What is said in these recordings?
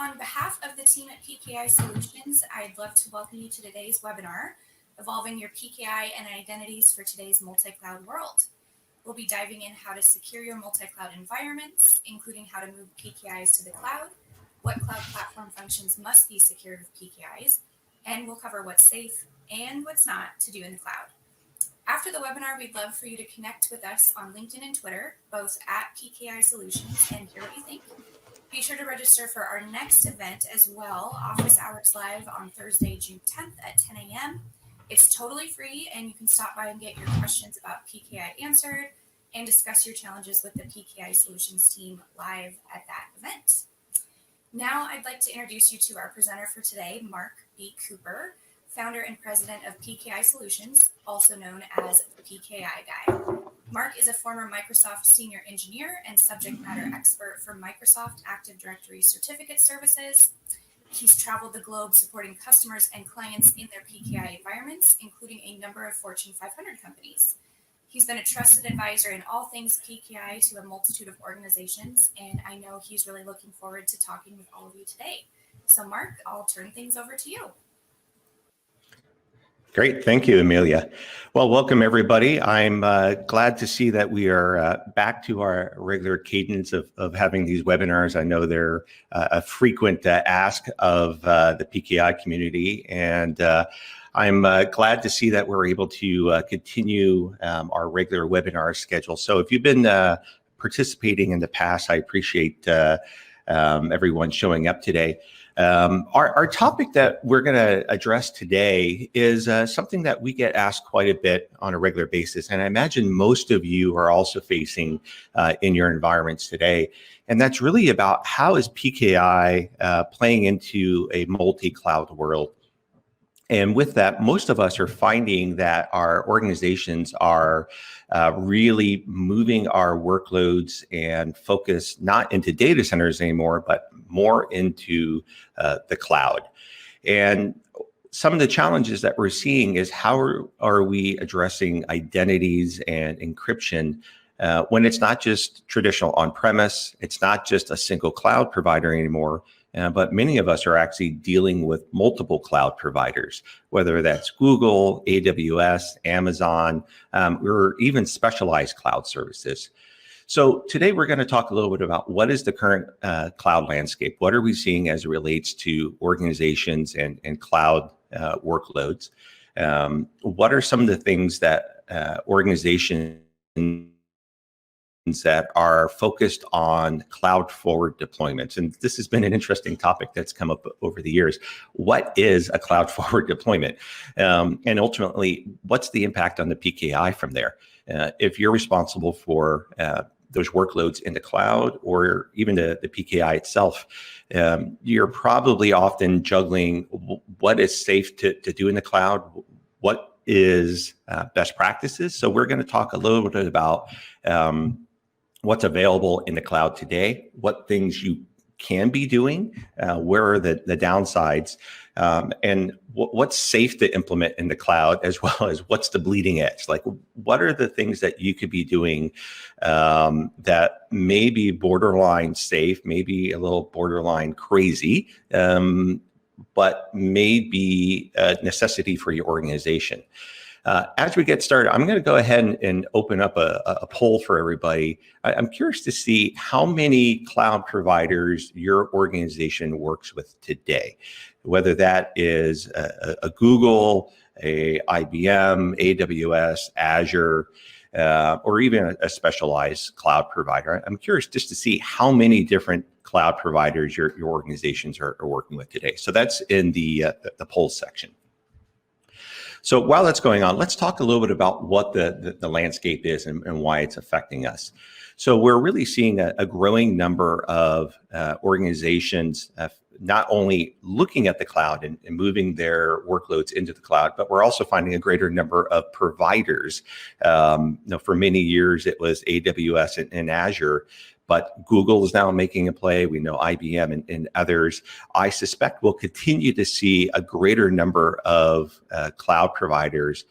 on behalf of the team at PKI Solutions, I'd love to welcome you to today's webinar, Evolving Your PKI and Identities for Today's Multi-Cloud World. We'll be diving in how to secure your multi-cloud environments, including how to move PKIs to the cloud, what cloud platform functions must be secured with PKIs, and we'll cover what's safe and what's not to do in the cloud. After the webinar, we'd love for you to connect with us on LinkedIn and Twitter, both at PKI Solutions, and hear what you think. Be sure to register for our next event as well, Office Hours Live on Thursday, June 10th at 10 a.m. It's totally free, and you can stop by and get your questions about PKI answered and discuss your challenges with the PKI Solutions team live at that event. Now, I'd like to introduce you to our presenter for today, Mark B. Cooper, founder and president of PKI Solutions, also known as the PKI Guy. Mark is a former Microsoft senior engineer and subject matter expert for Microsoft Active Directory certificate services. He's traveled the globe supporting customers and clients in their PKI environments, including a number of Fortune 500 companies. He's been a trusted advisor in all things PKI to a multitude of organizations, and I know he's really looking forward to talking with all of you today. So Mark, I'll turn things over to you. Great. Thank you, Amelia. Well, welcome, everybody. I'm glad to see that we are back to our regular cadence of having these webinars. I know they're a frequent ask of the PKI community, and I'm glad to see that we're able to continue our regular webinar schedule. So if you've been participating in the past, I appreciate everyone showing up today. Our topic that we're going to address today is something that we get asked quite a bit on a regular basis, and I imagine most of you are also facing in your environments today. And that's really about how is PKI playing into a multi-cloud world. And with that, most of us are finding that our organizations are really moving our workloads and focus not into data centers anymore, but more into the cloud. And some of the challenges that we're seeing is how are we addressing identities and encryption when it's not just traditional on-premise, it's not just a single cloud provider anymore, but many of us are actually dealing with multiple cloud providers, whether that's Google, AWS, Amazon, or even specialized cloud services. So today we're going to talk a little bit about what is the current cloud landscape. What are we seeing as it relates to organizations and cloud workloads? What are some of the things that organizations that are focused on cloud forward deployments? And this has been an interesting topic that's come up over the years. What is a cloud forward deployment? And ultimately, what's the impact on the PKI from there? If you're responsible for those workloads in the cloud or even the PKI itself, you're probably often juggling what is safe to do in the cloud, what is best practices. So we're going to talk a little bit about what's available in the cloud today, what things you can be doing, where are the downsides, and what's safe to implement in the cloud, as well as what's the bleeding edge. Like, what are the things that you could be doing that may be borderline safe, maybe a little borderline crazy, but may be a necessity for your organization. As we get started, I'm going to go ahead and open up a poll for everybody. I'm curious to see how many cloud providers your organization works with today, whether that is a Google, a IBM, AWS, Azure, or even a specialized cloud provider. I'm curious just to see how many different cloud providers your organizations are working with today. So that's in the poll section. So while that's going on, let's talk a little bit about what the landscape is and why it's affecting us. So we're really seeing a growing number of organizations not only looking at the cloud and moving their workloads into the cloud, but we're also finding a greater number of providers. For many years, it was AWS and Azure, but Google is now making a play. We know IBM and others. I suspect we'll continue to see a greater number of cloud providers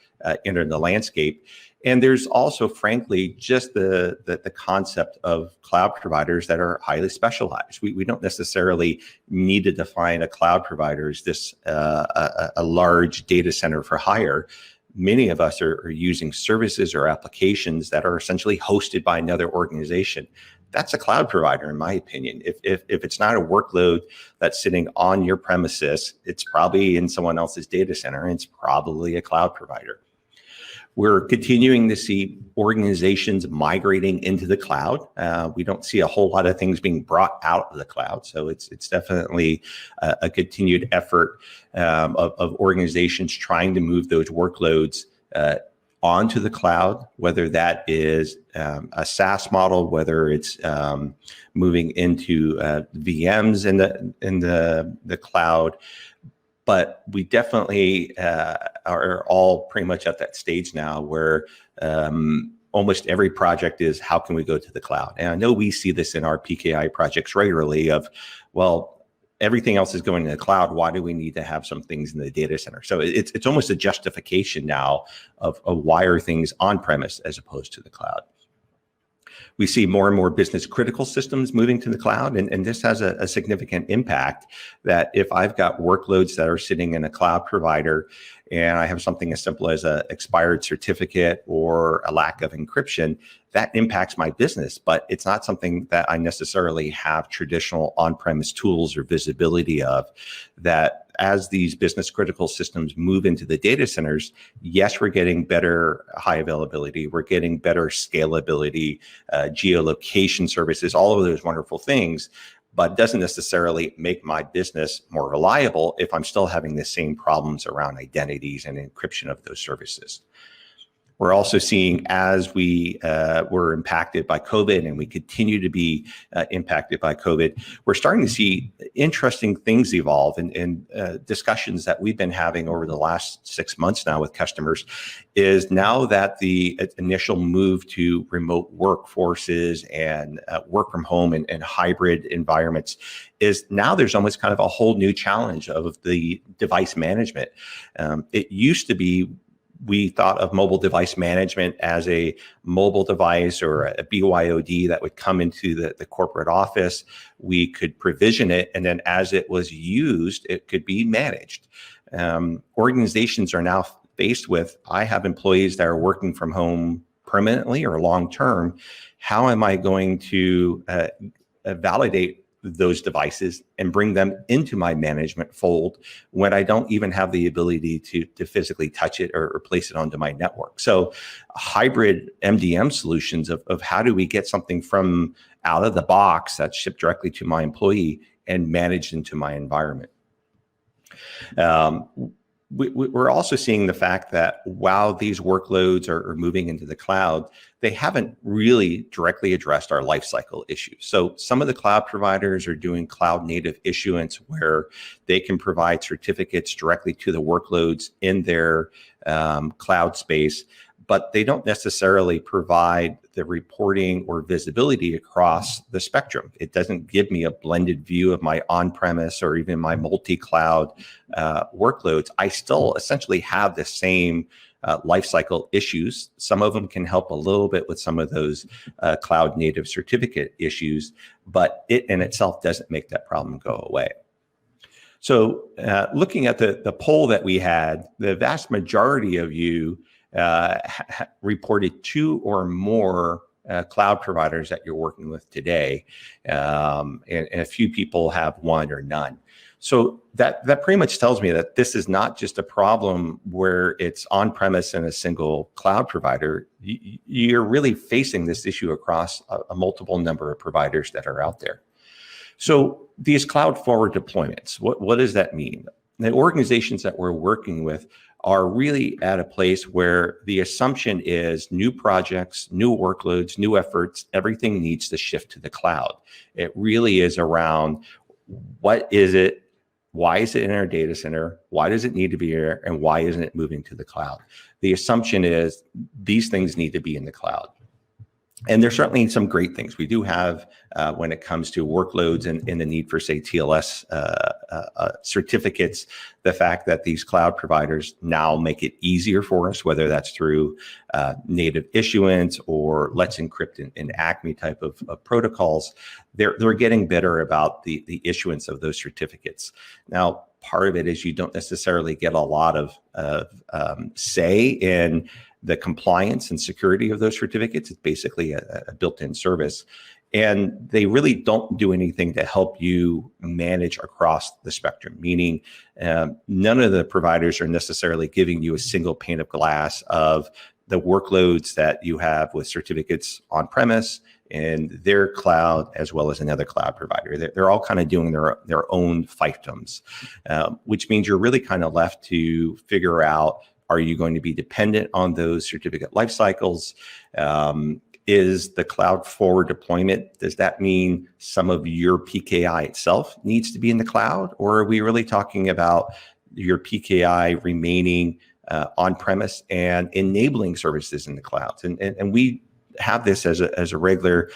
enter the landscape. And there's also, frankly, just the concept of cloud providers that are highly specialized. We don't necessarily need to define a cloud provider as this a large data center for hire. Many of us are using services or applications that are essentially hosted by another organization. That's a cloud provider, in my opinion. If it's not a workload that's sitting on your premises, it's probably in someone else's data center, and it's probably a cloud provider. We're continuing to see organizations migrating into the cloud. We don't see a whole lot of things being brought out of the cloud. So it's definitely a continued effort of organizations trying to move those workloads onto the cloud, whether that is a SaaS model, whether it's moving into VMs in the cloud. But we definitely are all pretty much at that stage now where almost every project is, how can we go to the cloud? And I know we see this in our PKI projects regularly of, well, everything else is going to the cloud. Why do we need to have some things in the data center? So it's almost a justification now of why are things on premise as opposed to the cloud. We see more and more business critical systems moving to the cloud, and this has a significant impact that if I've got workloads that are sitting in a cloud provider and I have something as simple as an expired certificate or a lack of encryption, that impacts my business, but it's not something that I necessarily have traditional on-premise tools or visibility of. That as these business critical systems move into the data centers, yes, we're getting better high availability, we're getting better scalability, geolocation services, all of those wonderful things, but doesn't necessarily make my business more reliable if I'm still having the same problems around identities and encryption of those services. We're also seeing, as we were impacted by COVID and we continue to be impacted by COVID, we're starting to see interesting things evolve in discussions that we've been having over the last 6 months now with customers. Is now that the initial move to remote workforces and work from home and hybrid environments is now there's almost kind of a whole new challenge of the device management. It used to be we thought of mobile device management as a mobile device or a BYOD that would come into the corporate office. We could provision it, and then as it was used, it could be managed. Organizations are now faced with, I have employees that are working from home permanently or long-term. How am I going to validate those devices and bring them into my management fold when I don't even have the ability to physically touch it or place it onto my network? So hybrid MDM solutions of how do we get something from out of the box that's shipped directly to my employee and managed into my environment. We're also seeing the fact that while these workloads are moving into the cloud, they haven't really directly addressed our lifecycle issues. So some of the cloud providers are doing cloud native issuance where they can provide certificates directly to the workloads in their cloud space, but they don't necessarily provide the reporting or visibility across the spectrum. It doesn't give me a blended view of my on-premise or even my multi-cloud workloads. I still essentially have the same lifecycle issues. Some of them can help a little bit with some of those cloud native certificate issues, but it in itself doesn't make that problem go away. So looking at the poll that we had, the vast majority of you reported 2 or more cloud providers that you're working with today, and a few people have 1 or none. So that pretty much tells me that this is not just a problem where it's on-premise and a single cloud provider. You're really facing this issue across a multiple number of providers that are out there. So these cloud forward deployments, what does that mean? The organizations that we're working with are really at a place where the assumption is new projects, new workloads, new efforts, everything needs to shift to the cloud. It really is around what is it, why is it in our data center, why does it need to be here, and why isn't it moving to the cloud? The assumption is these things need to be in the cloud. And there's certainly some great things. We do have, when it comes to workloads and the need for, say, TLS certificates, the fact that these cloud providers now make it easier for us, whether that's through native issuance or Let's Encrypt in ACME type of protocols, they're getting better about the issuance of those certificates. Now, part of it is you don't necessarily get a lot of say in the compliance and security of those certificates. It's basically a built-in service. And they really don't do anything to help you manage across the spectrum, meaning none of the providers are necessarily giving you a single pane of glass of the workloads that you have with certificates on premise in their cloud as well as another cloud provider. They're all kind of doing their own fiefdoms, which means you're really kind of left to figure out, are you going to be dependent on those certificate life cycles? Is the cloud forward deployment, does that mean some of your PKI itself needs to be in the cloud? Or are we really talking about your PKI remaining on premise and enabling services in the clouds? And we have this as a regular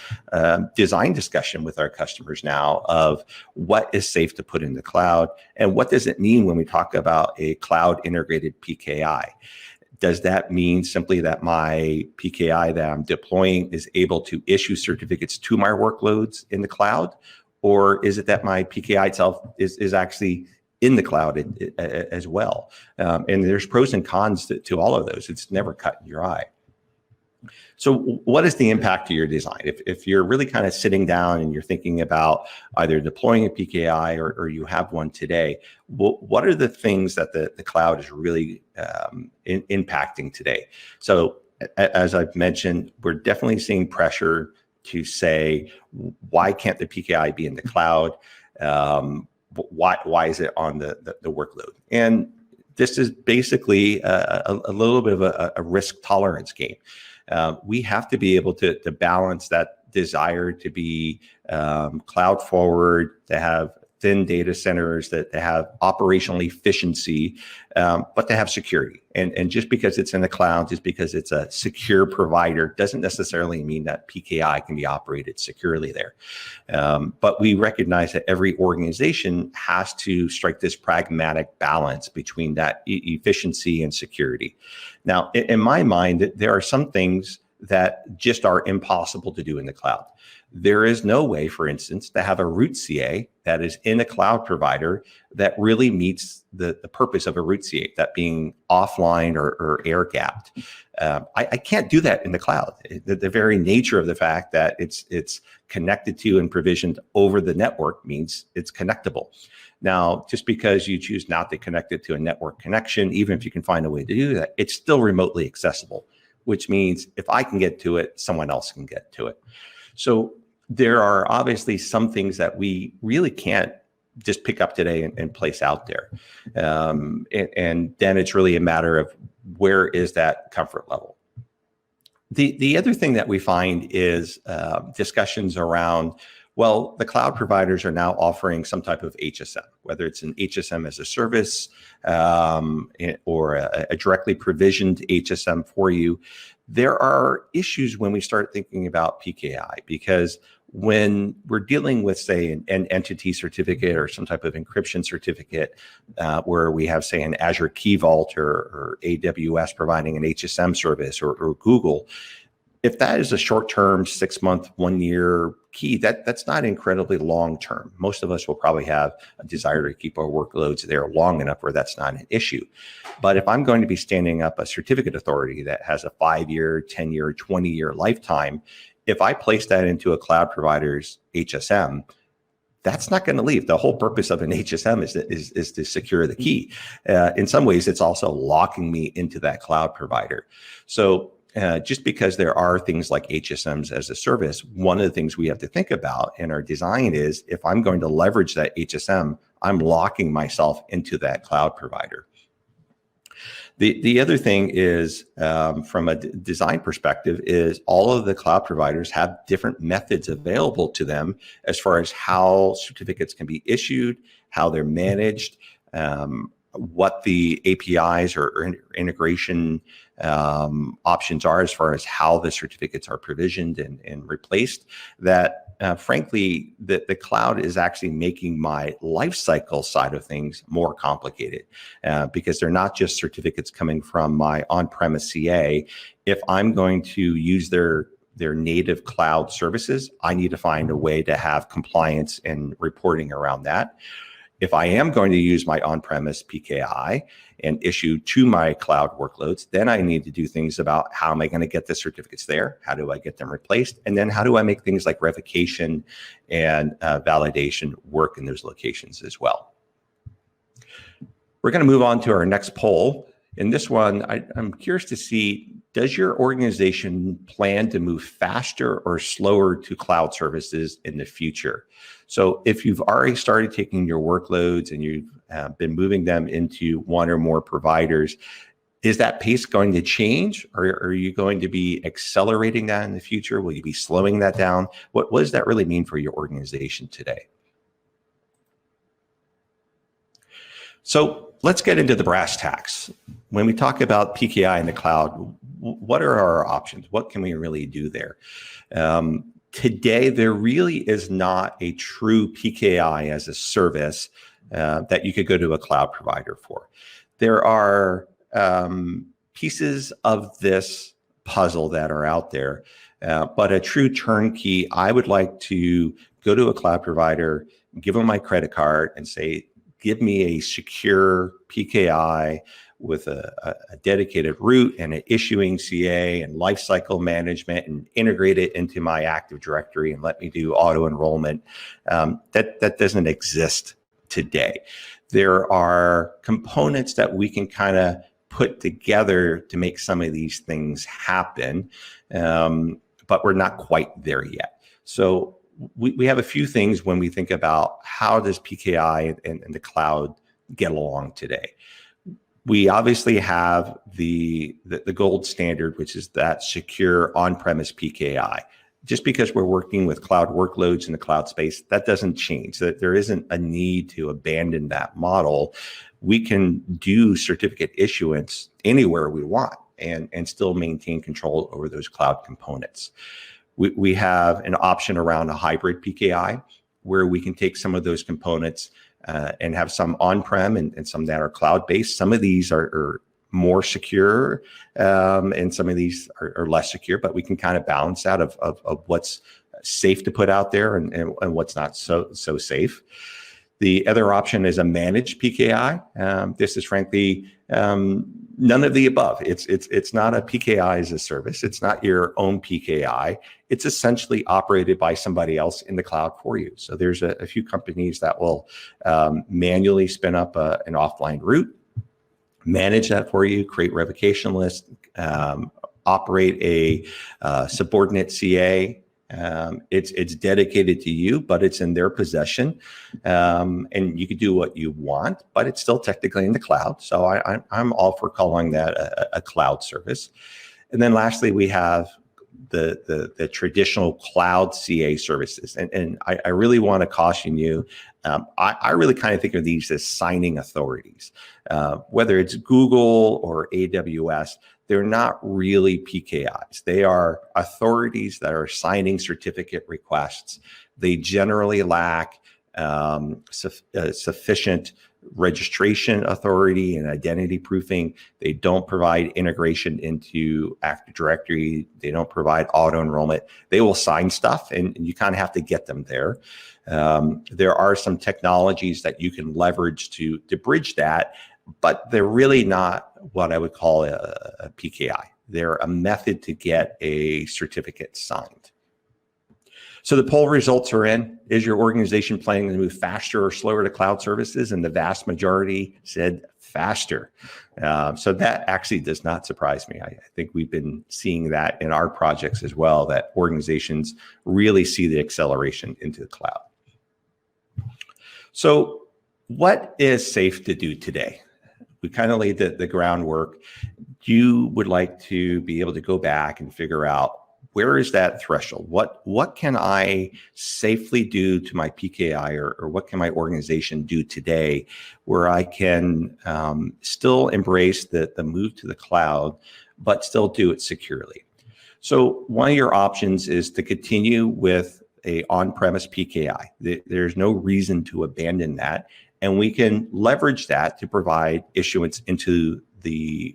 design discussion with our customers now of what is safe to put in the cloud and what does it mean when we talk about a cloud integrated PKI. Does that mean simply that my PKI that I'm deploying is able to issue certificates to my workloads in the cloud? Or is it that my PKI itself is actually in the cloud as well? And there's pros and cons to all of those. It's never cut in your eye. So what is the impact to your design? If you're really kind of sitting down and you're thinking about either deploying a PKI or you have one today, what are the things that the cloud is really impacting today? So as I've mentioned, we're definitely seeing pressure to say, why can't the PKI be in the cloud? Why is it on the workload? And this is basically a little bit of a risk tolerance game. We have to be able to balance that desire to be cloud forward, to have thin data centers, that to have operational efficiency, but to have security. And just because it's in the cloud, just because it's a secure provider, doesn't necessarily mean that PKI can be operated securely there. But we recognize that every organization has to strike this pragmatic balance between that efficiency and security. Now, in my mind, there are some things that just are impossible to do in the cloud. There is no way, for instance, to have a root CA that is in a cloud provider that really meets the purpose of a root CA, that being offline or air gapped. I can't do that in the cloud. The very nature of the fact that it's connected to and provisioned over the network means it's connectable. Now, just because you choose not to connect it to a network connection, even if you can find a way to do that, it's still remotely accessible, which means if I can get to it, someone else can get to it. So there are obviously some things that we really can't just pick up today and place out there. And then it's really a matter of where is that comfort level. The other thing that we find is discussions around, well, the cloud providers are now offering some type of HSM, whether it's an HSM as a service or a directly provisioned HSM for you. There are issues when we start thinking about PKI, because when we're dealing with, say, an entity certificate or some type of encryption certificate, where we have, say, an Azure Key Vault or AWS providing an HSM service or Google, if that is a short-term, 6-month, 1-year key, that's not incredibly long-term. Most of us will probably have a desire to keep our workloads there long enough where that's not an issue. But if I'm going to be standing up a certificate authority that has a 5-year, 10-year, 20-year lifetime, if I place that into a cloud provider's HSM, that's not going to leave. The whole purpose of an HSM is to secure the key. In some ways, it's also locking me into that cloud provider. So just because there are things like HSMs as a service, one of the things we have to think about in our design is, if I'm going to leverage that HSM, I'm locking myself into that cloud provider. The other thing is, from a design perspective, is all of the cloud providers have different methods available to them as far as how certificates can be issued, how they're managed. what the APIs or integration options are as far as how the certificates are provisioned and replaced, that frankly, the cloud is actually making my lifecycle side of things more complicated because they're not just certificates coming from my on-premise CA. If I'm going to use their native cloud services, I need to find a way to have compliance and reporting around that. If I am going to use my on-premise PKI and issue to my cloud workloads, then I need to do things about how am I going to get the certificates there? How do I get them replaced? And then how do I make things like revocation and validation work in those locations as well? We're going to move on to our next poll. In this one, I'm curious to see, does your organization plan to move faster or slower to cloud services in the future? So if you've already started taking your workloads and you've been moving them into one or more providers, is that pace going to change, or are you going to be accelerating that in the future? Will you be slowing that down? What does that really mean for your organization today? So let's get into the brass tacks. When we talk about PKI in the cloud, what are our options? What can we really do there? Today, there really is not a true PKI as a service that you could go to a cloud provider for. There are pieces of this puzzle that are out there, but a true turnkey, I would like to go to a cloud provider, give them my credit card and say, give me a secure PKI with a dedicated root and an issuing CA and lifecycle management, and integrate it into my Active Directory and let me do auto enrollment. That doesn't exist today. There are components that we can kind of put together to make some of these things happen, but we're not quite there yet. So we have a few things when we think about how does PKI and the cloud get along today. We obviously have the gold standard, which is that secure on-premise PKI. Just because we're working with cloud workloads in the cloud space, that doesn't change. That there isn't a need to abandon that model. We can do certificate issuance anywhere we want and still maintain control over those cloud components. We have an option around a hybrid PKI where we can take some of those components and have some on-prem and some that are cloud-based. Some of these are more secure and some of these are less secure, but we can kind of balance out of what's safe to put out there and what's not so safe. The other option is a managed PKI. This is frankly none of the above. It's not a PKI as a service. It's not your own PKI. It's essentially operated by somebody else in the cloud for you. So there's a few companies that will manually spin up an offline route, manage that for you, create revocation lists, operate a subordinate CA. It's dedicated to you, but it's in their possession, and you can do what you want, but it's still technically in the cloud. So I'm all for calling that a cloud service. And then lastly, we have the traditional cloud CA services, and I really want to caution you. I really kind of think of these as signing authorities, whether it's Google or AWS. They're not really PKIs. They are authorities that are signing certificate requests. They generally lack sufficient registration authority and identity proofing. They don't provide integration into Active Directory. They don't provide auto enrollment. They will sign stuff, and you kind of have to get them there. There are some technologies that you can leverage to bridge that, but they're really not what I would call a PKI. They're a method to get a certificate signed. So the poll results are in. Is your organization planning to move faster or slower to cloud services? And the vast majority said faster. So that actually does not surprise me. I think we've been seeing that in our projects as well, that organizations really see the acceleration into the cloud. So what is safe to do today? We kind of laid the groundwork. You would like to be able to go back and figure out where is that threshold? What can I safely do to my PKI, or what can my organization do today where I can still embrace the move to the cloud, but still do it securely? So one of your options is to continue with a on-premise PKI. There's no reason to abandon that. And we can leverage that to provide issuance into the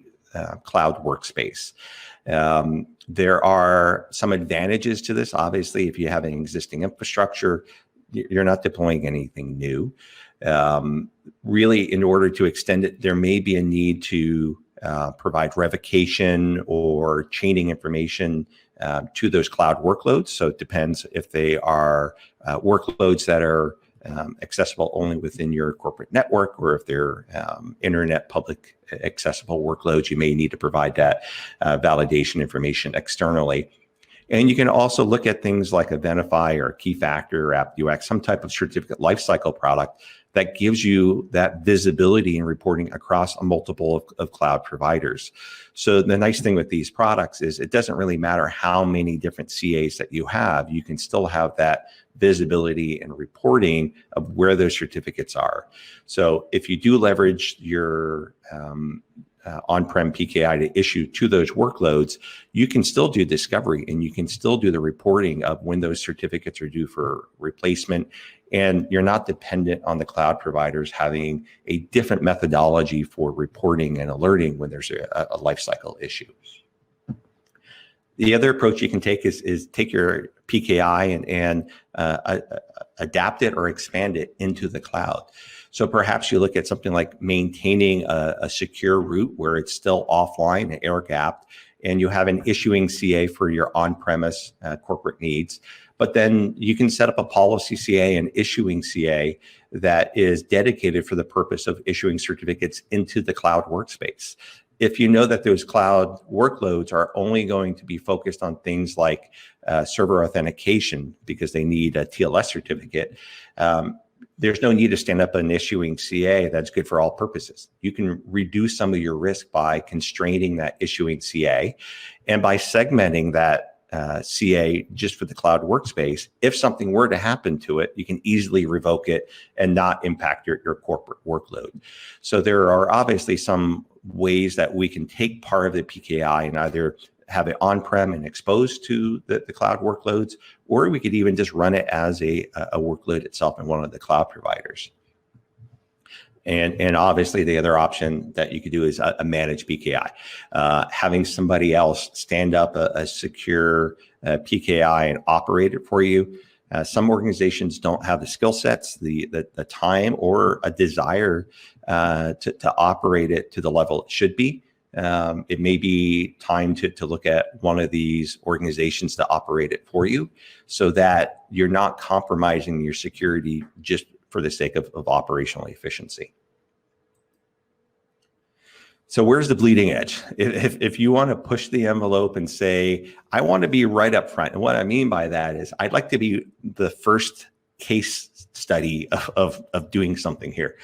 cloud workspace. There are some advantages to this. Obviously, if you have an existing infrastructure, you're not deploying anything new. Really, in order to extend it, there may be a need to provide revocation or chaining information to those cloud workloads. So it depends if they are workloads that are accessible only within your corporate network, or if they're internet public accessible workloads, you may need to provide that validation information externally. And you can also look at things like Identify or Key Factor or AppUX, some type of certificate lifecycle product that gives you that visibility and reporting across a multiple of cloud providers. So the nice thing with these products is it doesn't really matter how many different CAs that you have, you can still have that visibility and reporting of where those certificates are. So if you do leverage your on-prem PKI to issue to those workloads, you can still do discovery and you can still do the reporting of when those certificates are due for replacement. And you're not dependent on the cloud providers having a different methodology for reporting and alerting when there's a lifecycle issue. The other approach you can take is take your PKI and adapt it or expand it into the cloud. So perhaps you look at something like maintaining a secure route where it's still offline and air-gapped, and you have an issuing CA for your on-premise corporate needs. But then you can set up a policy CA and issuing CA that is dedicated for the purpose of issuing certificates into the cloud workspace. If you know that those cloud workloads are only going to be focused on things like server authentication because they need a TLS certificate, there's no need to stand up an issuing CA that's good for all purposes. You can reduce some of your risk by constraining that issuing CA and by segmenting that CA just for the cloud workspace. If something were to happen to it, you can easily revoke it and not impact your corporate workload. So there are obviously some ways that we can take part of the PKI and either have it on-prem and exposed to the cloud workloads, or we could even just run it as a workload itself in one of the cloud providers. And obviously the other option that you could do is a managed PKI. Having somebody else stand up a secure PKI and operate it for you. Some organizations don't have the skill sets, the time, or a desire to operate it to the level it should be. It may be time to look at one of these organizations to operate it for you so that you're not compromising your security just for the sake of operational efficiency. So where's the bleeding edge? If you want to push the envelope and say, I want to be right up front. And what I mean by that is I'd like to be the first case study of doing something here.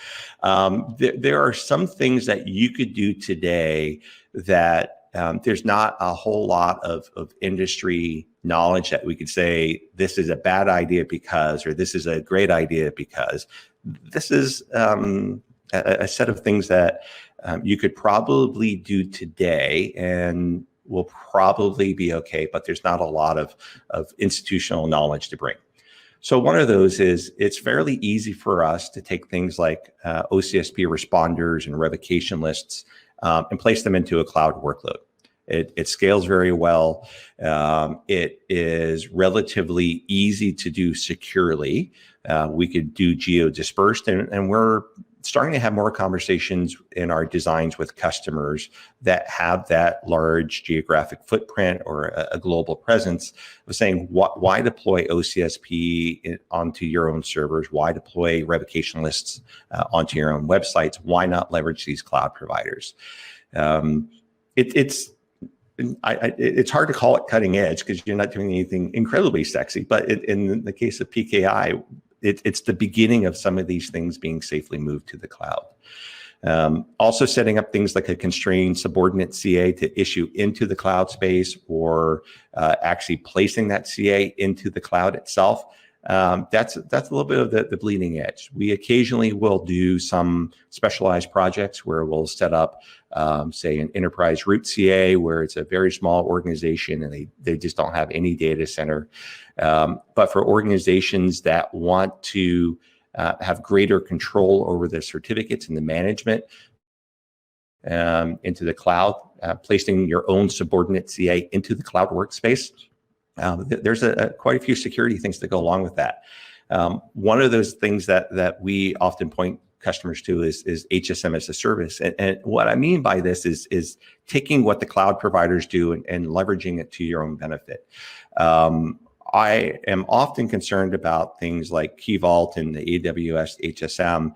There are some things that you could do today that there's not a whole lot of industry knowledge that we could say, this is a bad idea because, or this is a great idea because. This is a set of things that you could probably do today and will probably be okay, but there's not a lot of institutional knowledge to bring. So one of those is it's fairly easy for us to take things like OCSP responders and revocation lists and place them into a cloud workload. It scales very well. It is relatively easy to do securely. We could do geo-dispersed, and we're starting to have more conversations in our designs with customers that have that large geographic footprint or a global presence of saying, why deploy OCSP onto your own servers? Why deploy revocation lists onto your own websites? Why not leverage these cloud providers? It's hard to call it cutting edge because you're not doing anything incredibly sexy, but in the case of PKI, it's the beginning of some of these things being safely moved to the cloud. Also setting up things like a constrained subordinate CA to issue into the cloud space, or actually placing that CA into the cloud itself. That's a little bit of the bleeding edge. We occasionally will do some specialized projects where we'll set up, say, an enterprise root CA where it's a very small organization and they just don't have any data center. But for organizations that want to have greater control over the certificates and the management into the cloud, placing your own subordinate CA into the cloud workspace, there's quite a few security things that go along with that. One of those things that we often point customers to is HSM as a service. And what I mean by this is taking what the cloud providers do and leveraging it to your own benefit. I am often concerned about things like Key Vault and the AWS HSM.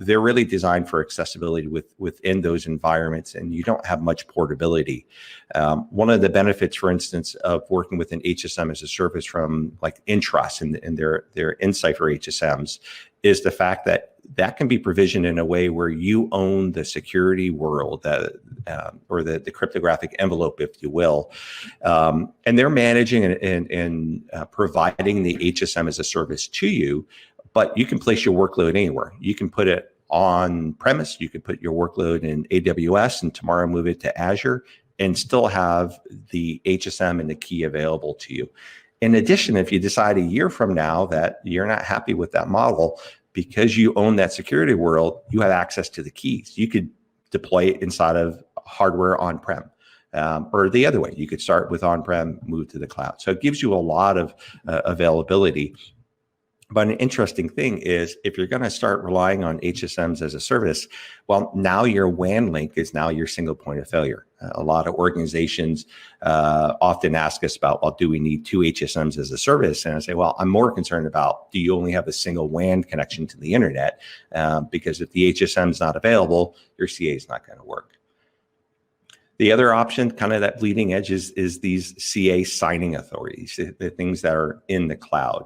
They're really designed for accessibility within those environments, and you don't have much portability. One of the benefits, for instance, of working with an HSM as a service from like Intrust and their Encipher HSMs is the fact that can be provisioned in a way where you own the security world, or the cryptographic envelope, if you will. And they're managing and providing the HSM as a service to you, but you can place your workload anywhere. You can put it on premise, you can put your workload in AWS and tomorrow move it to Azure and still have the HSM and the key available to you. In addition, if you decide a year from now that you're not happy with that model, because you own that security world, you have access to the keys. You could deploy it inside of hardware on-prem, or the other way. You could start with on-prem, move to the cloud. So it gives you a lot of availability. But an interesting thing is if you're going to start relying on HSMs as a service, well, now your WAN link is now your single point of failure. A lot of organizations often ask us about, well, do we need 2 HSMs as a service? And I say, well, I'm more concerned about, do you only have a single WAN connection to the internet? Because if the HSM is not available, your CA is not going to work. The other option, kind of that bleeding edge, is these CA signing authorities, the things that are in the cloud.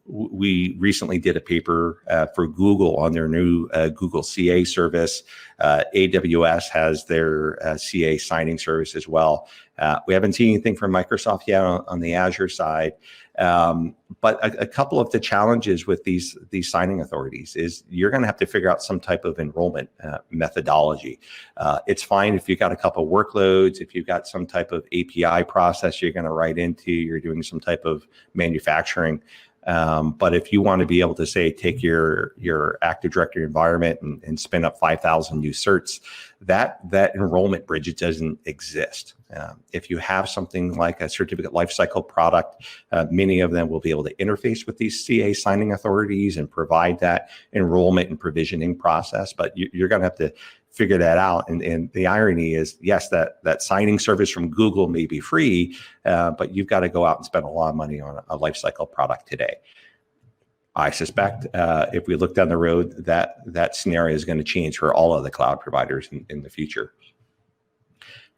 We recently did a paper for Google on their new Google CA service. AWS has their CA signing service as well. We haven't seen anything from Microsoft yet on the Azure side. But a couple of the challenges with these signing authorities is you're going to have to figure out some type of enrollment methodology. It's fine if you've got a couple of workloads, if you've got some type of API process you're going to write into, you're doing some type of manufacturing. But if you want to be able to say, take your Active Directory environment and spin up 5,000 new certs, that enrollment bridge doesn't exist. If you have something like a certificate lifecycle product, many of them will be able to interface with these CA signing authorities and provide that enrollment and provisioning process. But you're going to have to figure that out. And the irony is, yes, that signing service from Google may be free, but you've got to go out and spend a lot of money on a lifecycle product today. I suspect if we look down the road, that scenario is going to change for all of the cloud providers in the future.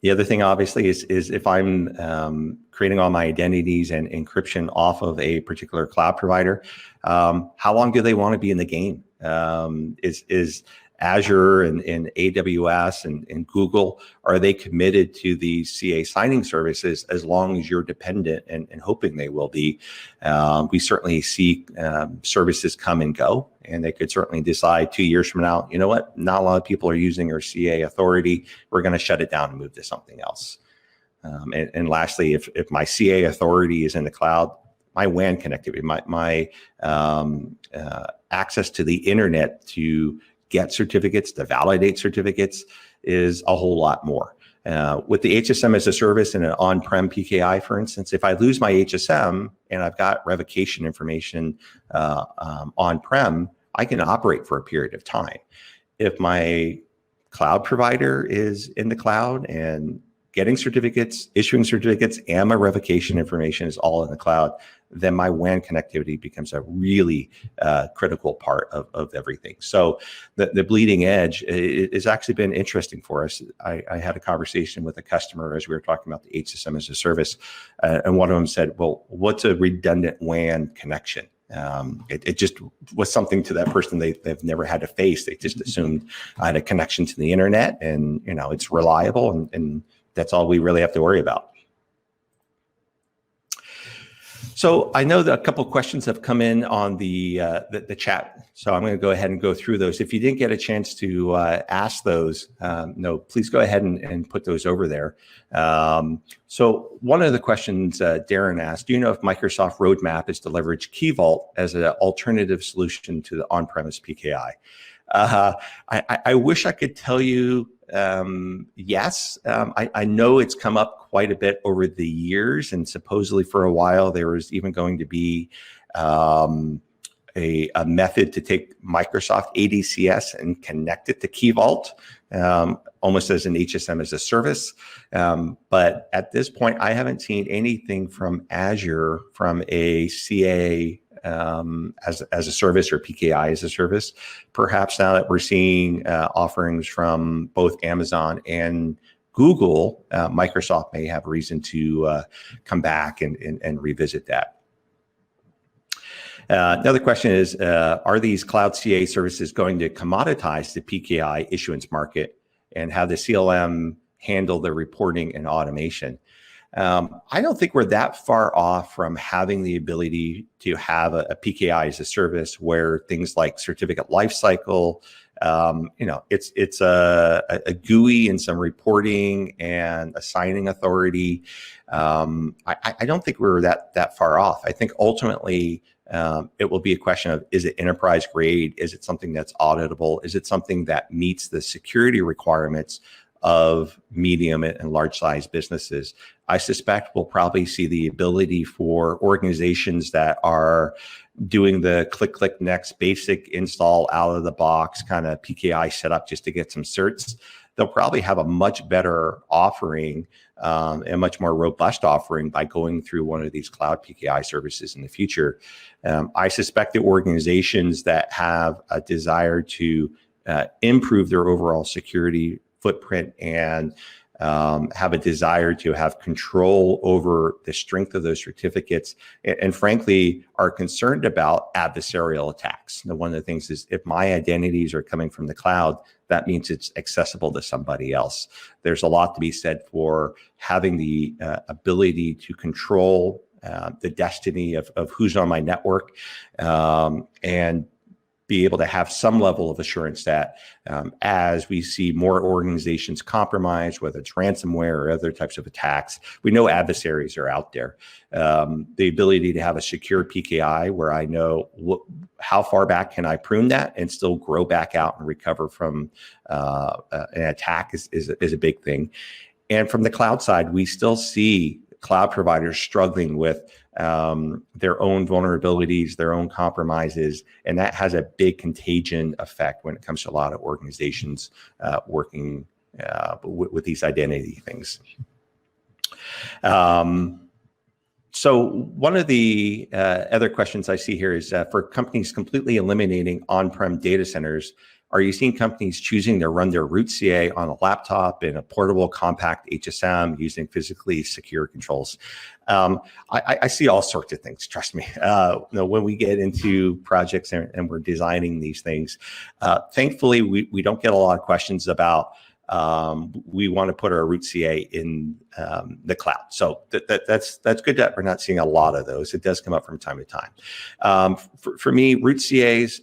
The other thing, obviously, is if I'm creating all my identities and encryption off of a particular cloud provider, how long do they want to be in the game? Is Azure and AWS and Google, are they committed to these CA signing services as long as you're dependent and hoping they will be? We certainly see services come and go, and they could certainly decide 2 years from now, you know what, not a lot of people are using our CA authority. We're going to shut it down and move to something else. And lastly, if my CA authority is in the cloud, my WAN connectivity, my access to the internet to get certificates, to validate certificates is a whole lot more. With the HSM as a service and an on-prem PKI, for instance, if I lose my HSM and I've got revocation information on-prem, I can operate for a period of time. If my cloud provider is in the cloud and getting certificates, issuing certificates, and my revocation information is all in the cloud, then my WAN connectivity becomes a really critical part of everything. So the bleeding edge has actually been interesting for us. I had a conversation with a customer as we were talking about the HSM as a service, and one of them said, well, what's a redundant WAN connection? It just was something to that person they've never had to face. They just assumed I had a connection to the internet, and it's reliable, and that's all we really have to worry about. So I know that a couple of questions have come in on the chat, so I'm going to go ahead and go through those. If you didn't get a chance to ask those, no, please go ahead and put those over there. So one of the questions Darren asked, do you know if Microsoft roadmap is to leverage Key Vault as an alternative solution to the on-premise PKI? I wish I could tell you yes. I know it's come up quite a bit over the years, and supposedly for a while there was even going to be a method to take Microsoft ADCS and connect it to Key Vault, almost as an HSM as a service. But at this point, I haven't seen anything from Azure from a CA as a service or PKI as a service. Perhaps now that we're seeing offerings from both Amazon and Google, Microsoft may have reason to come back and revisit that. Another question is, are these cloud CA services going to commoditize the PKI issuance market, and how the CLM handle the reporting and automation? I don't think we're that far off from having the ability to have a PKI as a service where things like certificate lifecycle, it's a GUI and some reporting and assigning authority. I don't think we're that far off. I think ultimately it will be a question of, is it enterprise grade? Is it something that's auditable? Is it something that meets the security requirements of medium and large size businesses? I suspect we'll probably see the ability for organizations that are doing the click next basic install out of the box kind of PKI setup just to get some certs. They'll probably have a much better offering, a much more robust offering by going through one of these cloud PKI services in the future. I suspect that organizations that have a desire to improve their overall security footprint and have a desire to have control over the strength of those certificates, and frankly are concerned about adversarial attacks. Now, one of the things is, if my identities are coming from the cloud, that means it's accessible to somebody else. There's a lot to be said for having the ability to control the destiny of who's on my network, and be able to have some level of assurance that as we see more organizations compromised, whether it's ransomware or other types of attacks, we know adversaries are out there. The ability to have a secure PKI where I know how far back can I prune that and still grow back out and recover from an attack is a big thing. And from the cloud side, we still see cloud providers struggling with their own vulnerabilities, their own compromises, and that has a big contagion effect when it comes to a lot of organizations working with these identity things. So one of the other questions I see here is, for companies completely eliminating on-prem data centers, are you seeing companies choosing to run their root CA on a laptop in a portable, compact HSM using physically secure controls? I see all sorts of things, trust me. When we get into projects and we're designing these things, thankfully, we don't get a lot of questions about we want to put our root CA in the cloud. So that's good that we're not seeing a lot of those. It does come up from time to time. For me, root CAs,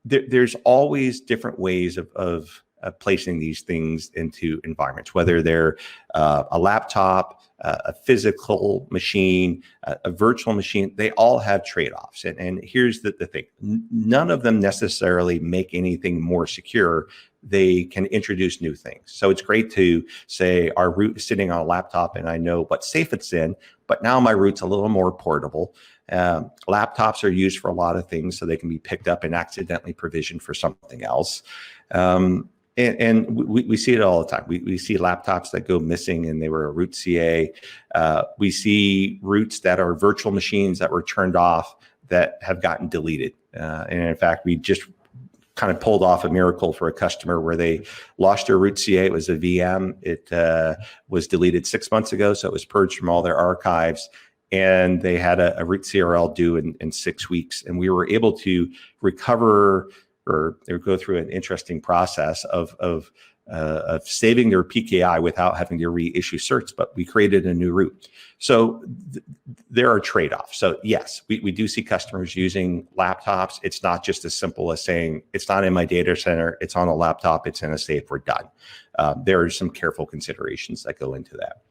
there's always different ways of placing these things into environments, whether they're a laptop, a physical machine, a virtual machine. They all have trade-offs. And here's the thing. None of them necessarily make anything more secure. They can introduce new things. So it's great to say our root is sitting on a laptop and I know what safe it's in, but now my root's a little more portable. Laptops are used for a lot of things, so they can be picked up and accidentally provisioned for something else. And we see it all the time. We see laptops that go missing and they were a root CA. We see roots that are virtual machines that were turned off that have gotten deleted. And in fact, we just kind of pulled off a miracle for a customer where they lost their root CA. It was a VM. It was deleted 6 months ago, so it was purged from all their archives. and they had a root CRL due in 6 weeks. And we were able to recover or go through an interesting process of saving their PKI without having to reissue certs, but we created a new route. So there are trade-offs. So yes, we do see customers using laptops. It's not just as simple as saying, it's not in my data center, it's on a laptop, it's in a safe, we're done. There are some careful considerations that go into that.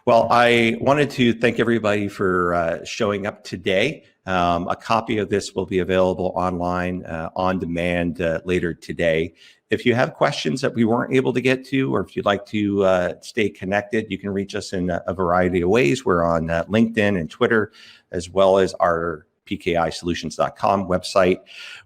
Well, I wanted to thank everybody for showing up today. A copy of this will be available online on demand later today. If you have questions that we weren't able to get to, or if you'd like to stay connected, you can reach us in a variety of ways. We're on LinkedIn and Twitter, as well as our PKIsolutions.com website.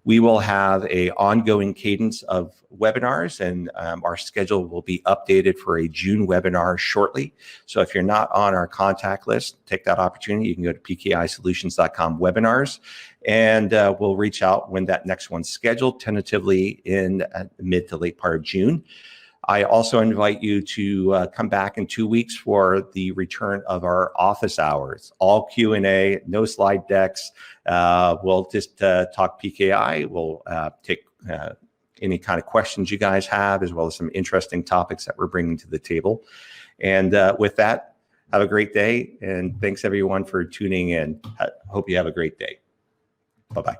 We will have an ongoing cadence of webinars, and our schedule will be updated for a June webinar shortly. So if you're not on our contact list, take that opportunity. You can go to PKIsolutions.com webinars, and we'll reach out when that next one's scheduled, tentatively in mid to late part of June. I also invite you to come back in 2 weeks for the return of our office hours. All Q&A, no slide decks. We'll just talk PKI. We'll take any kind of questions you guys have, as well as some interesting topics that we're bringing to the table. And with that, have a great day. And thanks everyone for tuning in. Hope you have a great day. Bye-bye.